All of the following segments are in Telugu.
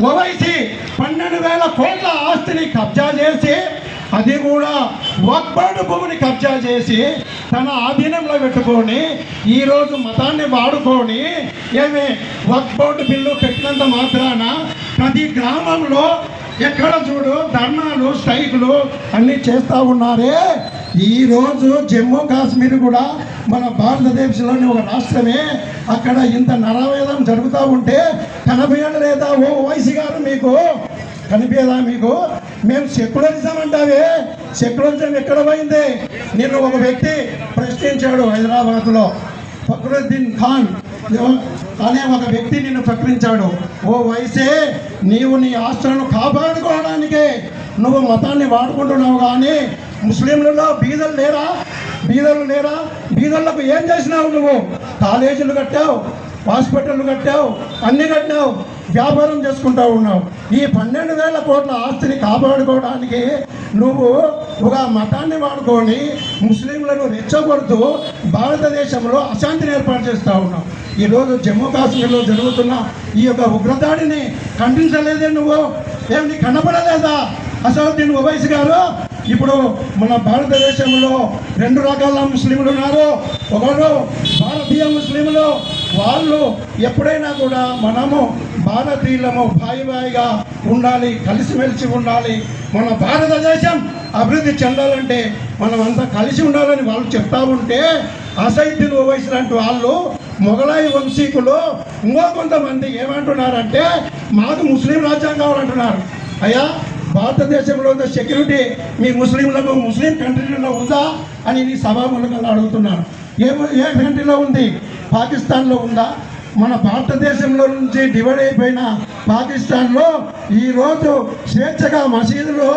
ఓవైసీ 12,000 కోట్ల ఆస్తిని కబ్జా చేసి, అది కూడా వక్ఫ్ బోర్డు భూమిని కబ్జా చేసి తన ఆధీనంలో పెట్టుకొని ఈరోజు మతాన్ని వాడుకొని ఏమి వక్ఫ్ బోర్డు బిల్లు పెట్టినంత మాత్రాన ప్రతి గ్రామంలో ఎక్కడ చూడు ధర్నాలు స్ట్రైకులు అన్నీ చేస్తూ ఉన్నారే. ఈరోజు జమ్మూ కాశ్మీర్ కూడా మన భారతదేశంలోని ఒక రాష్ట్రమే. అక్కడ ఇంత నరవేదం జరుగుతూ ఉంటే కనిపించడం లేదా? ఓ ఓవైసీ గారు మీకు కనిపించదా? మీకు మేము సెక్యులరిజం అంటావే, సెక్యులరిజం ఎక్కడ పోయింది? నిన్ను ఒక వ్యక్తి ప్రశ్నించాడు హైదరాబాద్లో, ఫక్రుద్దీన్ ఖాన్ అనే ఒక వ్యక్తి నిన్ను ప్రకటించాడు. ఓ వయసే, నీవు నీ ఆస్తులను కాపాడుకోవడానికే నువ్వు మతాన్ని వాడుకుంటున్నావు, కానీ ముస్లింలలో బీదలు లేరా? బీదలకు ఏం చేసినావు? నువ్వు కాలేజీలు కట్టావు, హాస్పిటళ్ళు కట్టావు, అన్నీ కట్టావు, వ్యాపారం చేసుకుంటూ ఉన్నావు. ఈ 12,000 కోట్ల ఆస్తిని కాపాడుకోవడానికి నువ్వు ఒక మతాన్ని వాడుకొని ముస్లింలను రెచ్చగొడుతూ భారతదేశంలో అశాంతిని ఏర్పాటు చేస్తూ ఉన్నావు. ఈరోజు జమ్మూ కాశ్మీర్లో జరుగుతున్న ఈ యొక్క ఉగ్రదాడిని ఖండించలేదే నువ్వు? ఏమి కనపడలేదా? అసదుద్దీన్ ఓవైసీ గారు, ఇప్పుడు మన భారతదేశంలో 2 రకాల ముస్లింలు ఉన్నారు. ఒకరు భారతీయ ముస్లింలు, వాళ్ళు ఎప్పుడైనా కూడా మనము భారతీయులము బాయిగా ఉండాలి, కలిసిమెలిసి ఉండాలి, మన భారతదేశం అభివృద్ధి చెందాలంటే మనం అంతా కలిసి ఉండాలని వాళ్ళు చెప్తా ఉంటే, అసదుద్దీన్ ఓవైసీ లాంటి వాళ్ళు మొఘలాయి వంశీకులు ఇంకో కొంతమంది ఏమంటున్నారంటే మాకు ముస్లిం రాజ్యం కావాలంటున్నారు. అయ్యా, భారతదేశంలో ఉన్న సెక్యూరిటీ మీ ముస్లింలకు ముస్లిం కంట్రీలో ఉందా అని నీ సభాముఖంగా అడుగుతున్నాను. ఏ కంట్రీలో ఉంది? పాకిస్తాన్లో ఉందా? మన భారతదేశంలో నుంచి డివైడ్ అయిపోయిన పాకిస్తాన్లో ఈరోజు స్వేచ్ఛగా మసీదులో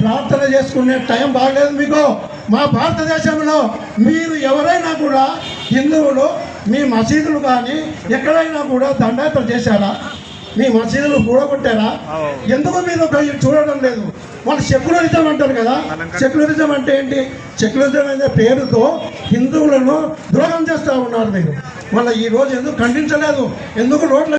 ప్రార్థన చేసుకునే టైం బాగలేదు మీకు. మా భారతదేశంలో మీరు ఎవరైనా కూడా హిందువులు మీ మసీదులు కానీ ఎక్కడైనా కూడా దండయాత్ర చేశారా? మీ మసీదులు కూడగొట్టారా? ఎందుకు మీరు చూడడం లేదు? వాళ్ళు సెక్యులరిజం అంటారు కదా. సెక్యులరిజం అంటే ఏంటి? సెక్యులరిజం అనే పేరుతో హిందువులను ద్రోహం చేస్తూ ఉన్నారు మీరు. మళ్ళీ ఈరోజు ఎందుకు ఖండించలేదు? ఎందుకు రోడ్ల